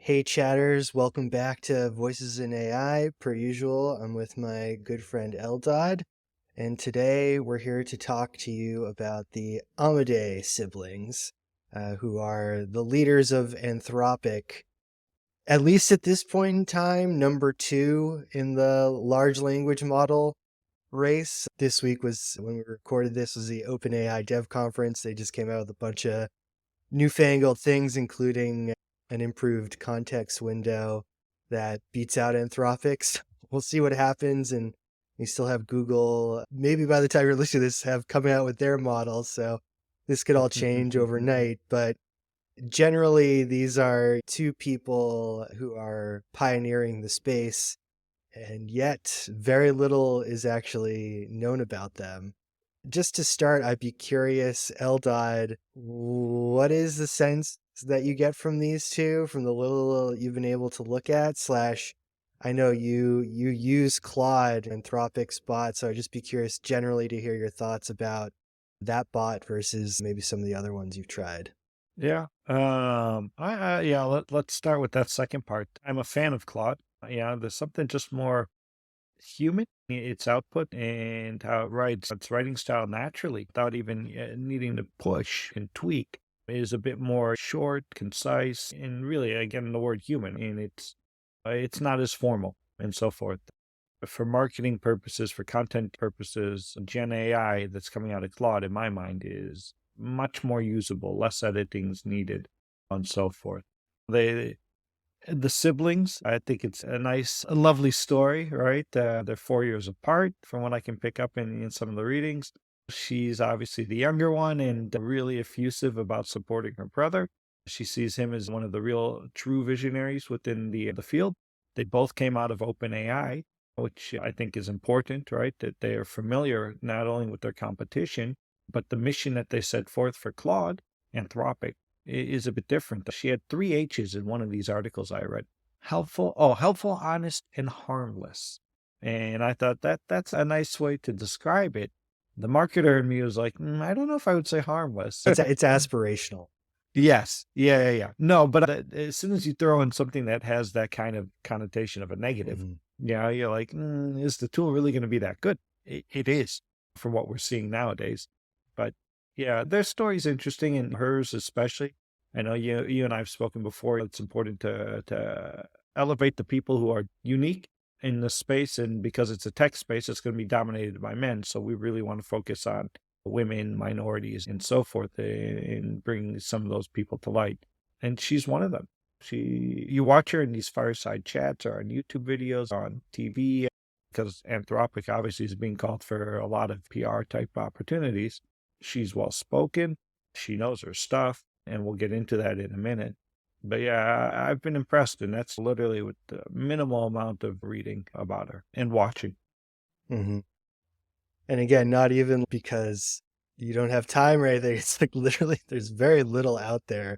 Hey chatters, welcome back to Voices in AI. Per usual, I'm with my good friend Eldad, and today we're here to talk to you about the Amodei siblings, who are the leaders of Anthropic, at least at this point in time, number two in the large language model race. This week was, when we recorded this, was the OpenAI Dev Conference. They just came out with a bunch of newfangled things, including an improved context window that beats out Anthropic's. We'll see what happens. And we still have Google, maybe by the time you're listening to this, have come out with their models. So this could all change overnight. But generally, these are two people who are pioneering the space, and yet very little is actually known about them. Just to start, I'd be curious, Eldad, what is the sense that you get from these two, from the little you've been able to look at, slash, I know you use Claude, Anthropic's bot, so I'd just be curious generally to hear your thoughts about that bot versus maybe some of the other ones you've tried. Yeah. Let's start with that second part. I'm a fan of Claude. Yeah, there's something just more human in its output and how it writes its writing style naturally without even needing to push and tweak. Is a bit more short, concise, and really, again, the word human. And it's not as formal and so forth. For marketing purposes, for content purposes, Gen AI that's coming out of Claude, in my mind, is much more usable, less editing's needed, and so forth. They, the siblings, I think it's a lovely story, right? They're 4 years apart, from what I can pick up in some of the readings. She's obviously the younger one and really effusive about supporting her brother. She sees him as one of the real true visionaries within the field. They both came out of OpenAI, which I think is important, right? That they are familiar not only with their competition, but the mission that they set forth for Claude, Anthropic, is a bit different. She had three H's in one of these articles I read. Helpful, honest, and harmless. And I thought that's a nice way to describe it. The marketer in me was like, I don't know if I would say harmless. It's aspirational. Yes. Yeah. No, but as soon as you throw in something that has that kind of connotation of a negative, Mhm. yeah, you're like, is the tool really going to be that good? It is from what we're seeing nowadays. But yeah, their story's interesting and hers especially. I know you and I have spoken before. It's important to elevate the people who are unique in the space, and because it's a tech space, it's going to be dominated by men. So we really want to focus on women, minorities, and so forth, and bring some of those people to light. And she's one of them. You watch her in these fireside chats or on YouTube videos, on TV, because Anthropic obviously is being called for a lot of PR type opportunities. She's well spoken. She knows her stuff, and we'll get into that in a minute. But yeah, I've been impressed, and that's literally with the minimal amount of reading about her and watching. Mhm. And again, not even because you don't have time or anything. It's like literally there's very little out there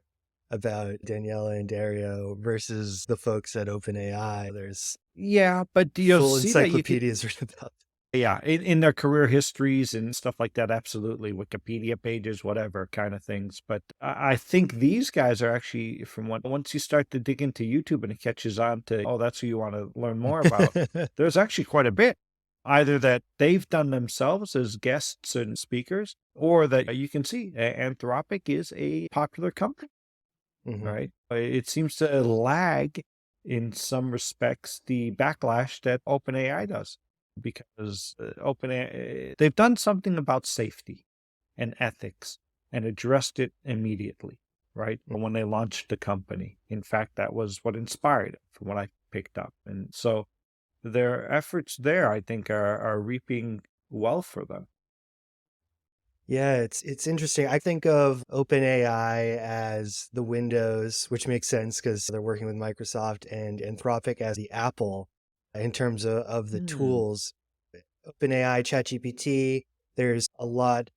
about Daniela and Dario versus the folks at OpenAI. There's Yeah, but you'll full see that you could. encyclopedias written about Yeah, in their career histories and stuff like that, absolutely. Wikipedia pages, whatever kind of things. But I think these guys are actually, from what, once you start to dig into YouTube and it catches on to, oh, that's who you want to learn more about, them. there's actually quite a bit. Either that they've done themselves as guests and speakers, or that you can see Anthropic is a popular company, Mhm. right? It seems to lag in some respects the backlash that OpenAI does because OpenAI, they've done something about safety and ethics and addressed it immediately, right? When they launched the company. In fact, that was what inspired it from what I picked up. And so their efforts there, I think, are reaping well for them. Yeah, it's interesting. I think of OpenAI as the Windows, which makes sense because they're working with Microsoft, and Anthropic as the Apple in terms of the Hmm. tools. OpenAI, ChatGPT, there's a lot.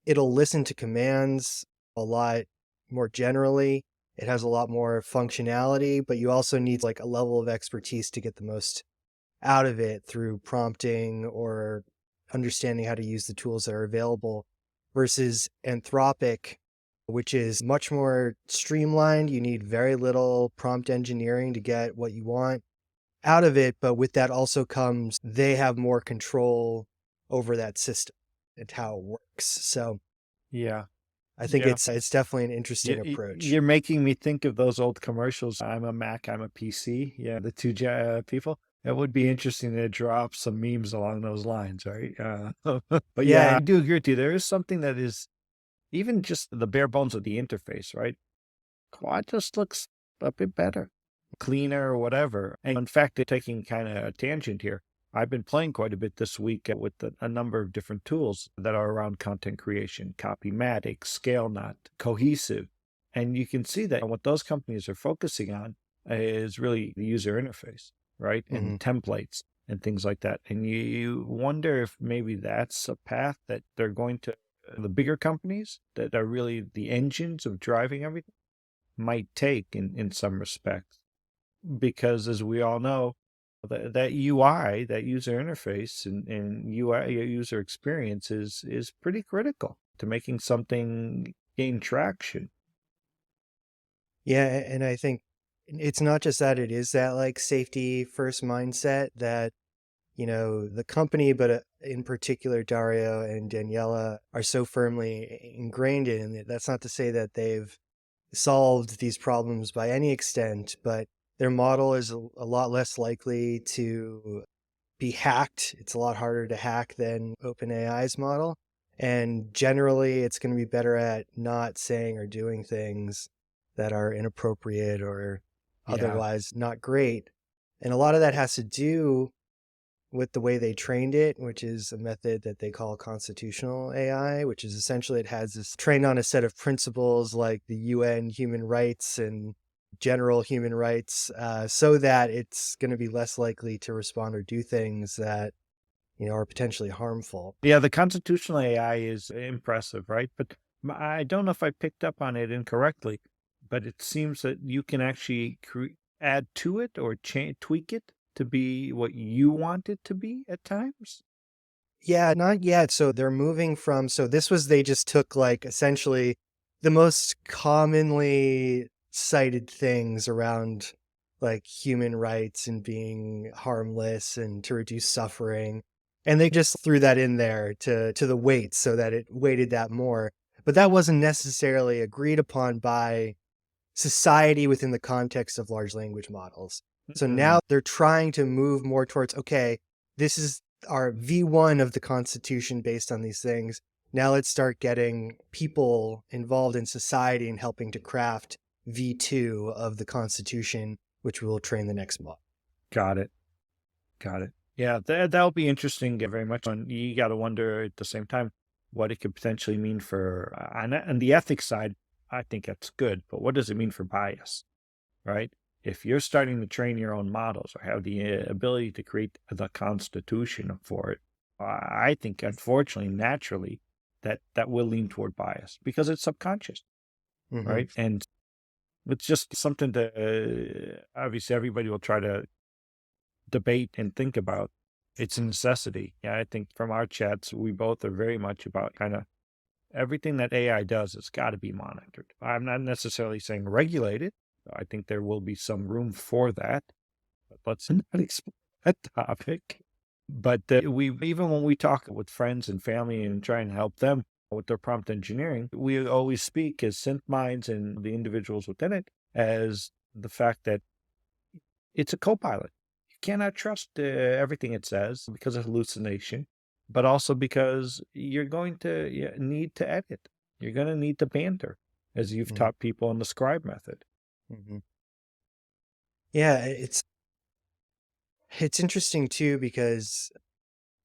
It'll listen to commands a lot more generally. It has a lot more functionality, but you also need like a level of expertise to get the most out of it through prompting or understanding how to use the tools that are available versus Anthropic. which is much more streamlined. You need very little prompt engineering to get what you want out of it. But with that also comes they have more control over that system and how it works. So Yeah. I think Yeah. it's definitely an interesting approach. You're making me think of those old commercials. I'm a Mac, I'm a PC. Yeah, the two people. It would be interesting to drop some memes along those lines, right? But Yeah, yeah, I and do agree with you. There is something that is even just the bare bones of the interface, right? Quad just looks a bit better, cleaner, or whatever. And in fact, taking kind of a tangent here, I've been playing quite a bit this week with a number of different tools that are around content creation, Copymatic, ScaleNot, Cohesive. And you can see that what those companies are focusing on is really the user interface, right? And mhm. templates and things like that. And you wonder if maybe that's a path that they're going to, the bigger companies that are really the engines of driving everything might take in some respects. Because as we all know, that UI, that user interface and UI user experience is pretty critical to making something gain traction. Yeah, and I think it's not just that, it is that like safety first mindset that, the company, but in particular Dario and Daniela are so firmly ingrained in it. That's not to say that they've solved these problems by any extent, but their model is a lot less likely to be hacked. It's a lot harder to hack than OpenAI's model. And generally, it's going to be better at not saying or doing things that are inappropriate or Yeah. otherwise not great. And a lot of that has to do with the way they trained it, which is a method that they call constitutional AI, which is essentially it has this trained on a set of principles like the UN human rights and general human rights, so that it's going to be less likely to respond or do things that are potentially harmful. Yeah, the constitutional AI is impressive, right? But I don't know if I picked up on it incorrectly, but it seems that you can actually add to it or tweak it to be what you want it to be at times. Yeah, not yet. So they're moving from, so this was, they just took like essentially the most commonly cited things around like human rights and being harmless and to reduce suffering. And they just threw that in there to the weight so that it weighted that more. But that wasn't necessarily agreed upon by society within the context of large language models. So Mm, now they're trying to move more towards, okay, this is our V1 of the Constitution based on these things. Now let's start getting people involved in society and helping to craft V2 of the Constitution, which will train the next model. got it. Got it. Yeah, that'll be interesting very much. And you got to wonder at the same time what it could potentially mean for, on the ethics side, I think that's good. But what does it mean for bias, right? If you're starting to train your own models or have the ability to create the constitution for it, I think, unfortunately, naturally, that will lean toward bias because it's subconscious, Hmm. right? And it's just something to, obviously, everybody will try to debate and think about. It's a necessity. Yeah, I think from our chats, we both are very much about kind of everything that AI does has got to be monitored. I'm not necessarily saying regulated. I think there will be some room for that. But let's not explore that topic. But we, even when we talk with friends and family and try and help them with their prompt engineering, we always speak as synth minds and the individuals within it as the fact that it's a co-pilot. You cannot trust everything it says because of hallucination, but also because you're going to need to edit. You're going to need to banter, as you've Hmm. taught people in the scribe method. Hmm. Yeah, it's interesting too because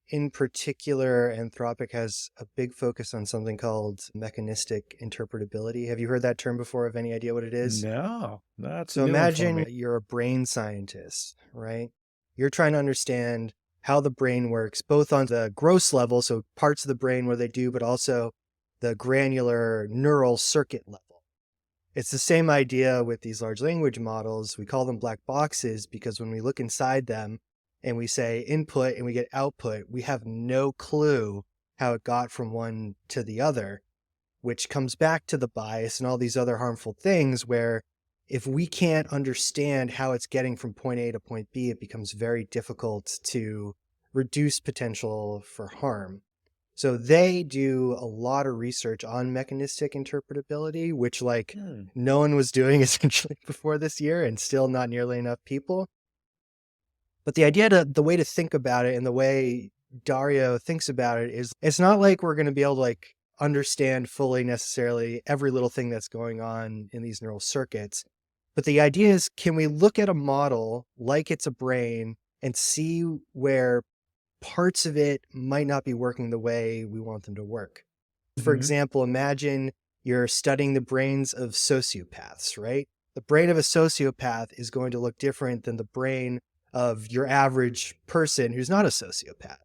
in particular, Anthropic has a big focus on something called mechanistic interpretability. Have you heard that term before? Have any idea what it is? No, that's a So new one for imagine me. you're a brain scientist, right? You're trying to understand how the brain works, both on the gross level, so parts of the brain where they do, but also the granular neural circuit level. It's the same idea with these large language models. We call them black boxes because when we look inside them and we say input and we get output, we have no clue how it got from one to the other. which comes back to the bias and all these other harmful things where if we can't understand how it's getting from point A to point B, it becomes very difficult to reduce potential for harm. So they do a lot of research on mechanistic interpretability, which like Hmm. no one was doing essentially before this year and still not nearly enough people. But the way to think about it and the way Dario thinks about it is it's not like we're going to be able to like understand fully necessarily every little thing that's going on in these neural circuits. But the idea is, can we look at a model like it's a brain and see where parts of it might not be working the way we want them to work? For Mhm. example, imagine you're studying the brains of sociopaths, right? The brain of a sociopath is going to look different than the brain of your average person who's not a sociopath.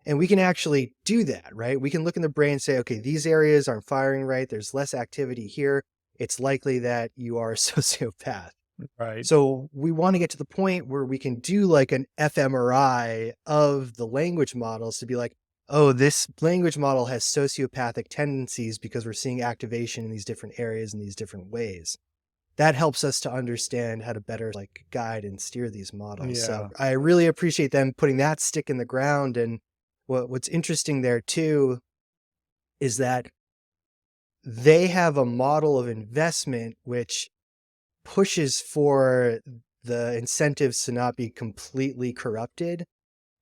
And we can actually do that, right? We can look in the brain and say, okay, these areas aren't firing right. There's less activity here. It's likely that you are a sociopath. Right. So we want to get to the point where we can do like an fMRI of the language models to be like, oh, this language model has sociopathic tendencies because we're seeing activation in these different areas in these different ways. That helps us to understand how to better like guide and steer these models. So Yeah. I really appreciate them putting that stick in the ground. And what's interesting there too is that they have a model of investment which pushes for the incentives to not be completely corrupted,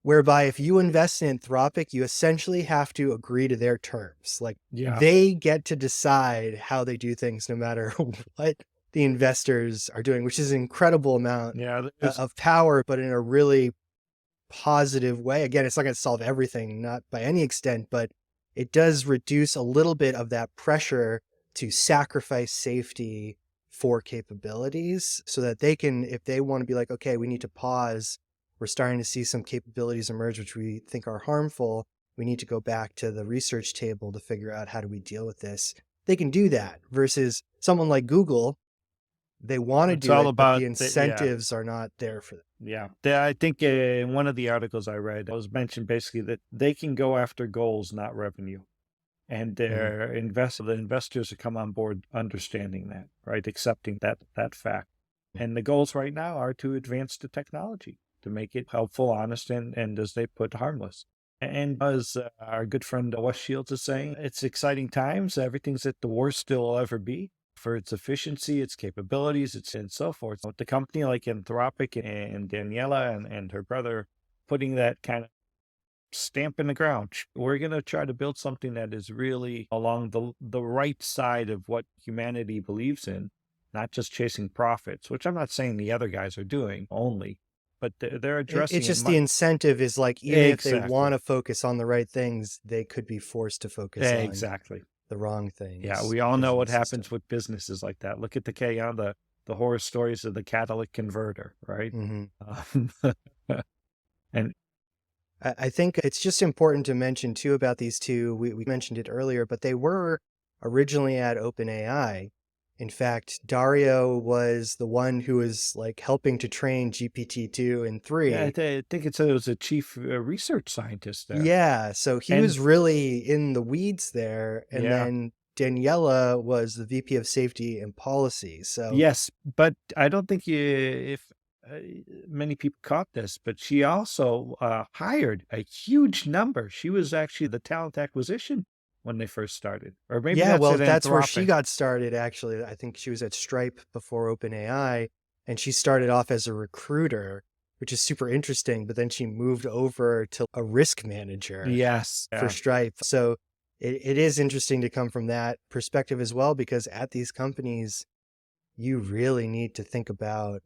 whereby if you invest in Anthropic, you essentially have to agree to their terms. Like Yeah. they get to decide how they do things no matter what the investors are doing, which is an incredible amount Yeah. There's of power, but in a really positive way. Again, it's not going to solve everything, not by any extent, but it does reduce a little bit of that pressure to sacrifice safety for capabilities so that they can, if they want to be like, okay, we need to pause, we're starting to see some capabilities emerge which we think are harmful. We need to go back to the research table to figure out how do we deal with this. They can do that versus someone like Google. They want to it's do all it, but about the yeah. incentives are not there for them. Yeah. I think in one of the articles I read, it was mentioned basically that they can go after goals, not revenue. And Mhm. the investors have come on board understanding that, right? Accepting that fact. And the goals right now are to advance the technology, to make it helpful, honest, and as they put, harmless. And as our good friend Wes Shields is saying, it's exciting times. Everything's at the worst it'll ever be for its efficiency, its capabilities, its and so forth. With the company like Anthropic and Daniela and her brother putting that kind of stamp in the ground. We're going to try to build something that is really along the right side of what humanity believes in, not just chasing profits, which I'm not saying the other guys are doing only, but they're It's addressing it just the incentive is like, even if they exactly. want to focus on the right things, they could be forced to focus on Exactly. the wrong Yeah, things we all because know of the what happens system. with businesses like that. Look at the horror stories of the catalytic converter, right? Mhm. Um, and I think it's just important to mention too about these two. We mentioned it earlier, but they were originally at OpenAI. In fact, Dario was the one who was like helping to train GPT-2 and yeah, 3. I think it was a chief research scientist there. Yeah, so he And was really in the weeds there, and yeah, then Daniela was the VP of Safety and Policy. So yes, but I don't think if uh, many people caught this, but she also hired a huge number. She was actually the talent acquisition when they first started, or maybe yeah, that's well, at that's where she Anthropic. got started, actually. I think she was at Stripe before OpenAI, and she started off as a recruiter, which is super interesting, but then she moved over to a risk manager Yes, for yeah, Stripe. So it is interesting to come from that perspective as well, because at these companies, you really need to think about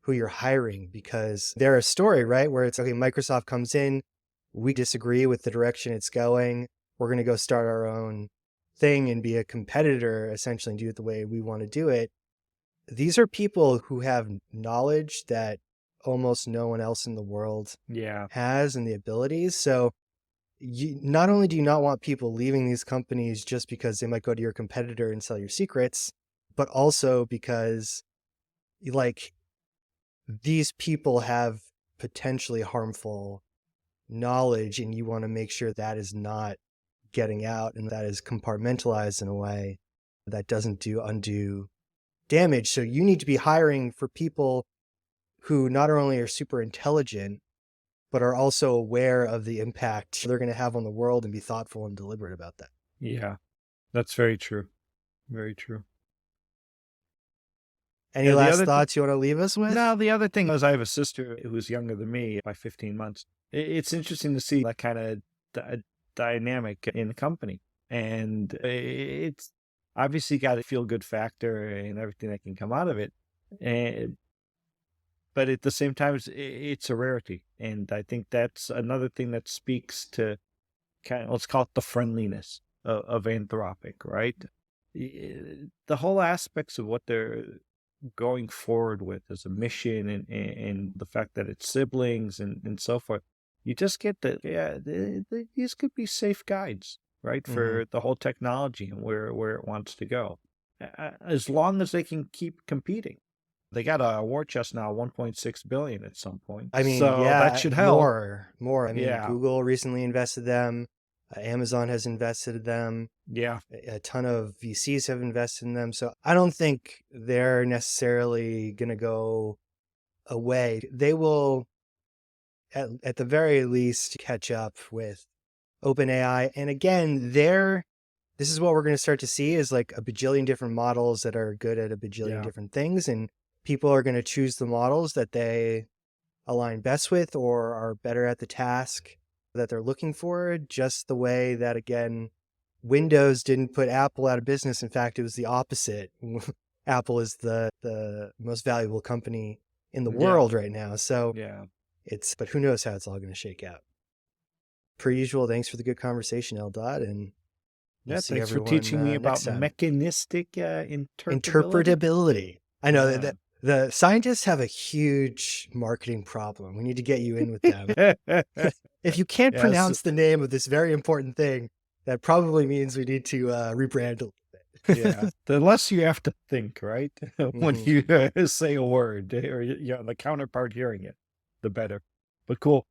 who you're hiring because they're a story, right? Where it's okay, Microsoft comes in, we disagree with the direction it's going. We're going to go start our own thing and be a competitor, essentially, and do it the way we want to do it. These are people who have knowledge that almost no one else in the world yeah, has and the abilities. So you not only do you not want people leaving these companies just because they might go to your competitor and sell your secrets, but also because like these people have potentially harmful knowledge and you want to make sure that is not getting out, and that is compartmentalized in a way that doesn't do undue damage. So you need to be hiring for people who not only are super intelligent, but are also aware of the impact they're going to have on the world and be thoughtful and deliberate about that. Yeah, that's very true. Very true. Any Yeah, the last other thoughts you want to leave us with? no, the other thing is I have a sister who's younger than me by 15 months. It's interesting to see that kind of dynamic in the company. And it's obviously got a feel good factor and everything that can come out of it. And, but at the same time, it's a rarity. And I think that's another thing that speaks to kind of, let's call it the friendliness of Anthropic, right? The whole aspects of what they're going forward with as a mission and the fact that it's siblings and so forth, you just get that, yeah, these could be safe guides, right, for the whole technology and where it wants to go. As long as they can keep competing. They got a war chest now, 1.6 billion at some point. I mean, So that yeah, should help. more. I mean, Yeah. Google recently invested them. Amazon has invested in them. Yeah. A ton of VCs have invested in them. So I don't think they're necessarily going to go away. They will, at the very least, catch up with OpenAI. And again, this is what we're going to start to see is like a bajillion different models that are good at a bajillion different things. And people are going to choose the models that they align best with or are better at the task that they're looking for, just the way that, again, Windows didn't put Apple out of business. In fact, it was the opposite. Apple is the most valuable company in the world right now. So but who knows how it's all going to shake out. Per usual, thanks for the good conversation, Eldad, and thanks for teaching me about mechanistic interpretability. I know that the scientists have a huge marketing problem. We need to get you in with them. If you can't pronounce the name of this very important thing, that probably means we need to rebrand a little bit. Yeah, the less you have to think, right? When you say a word or the counterpart hearing it, the better. But cool.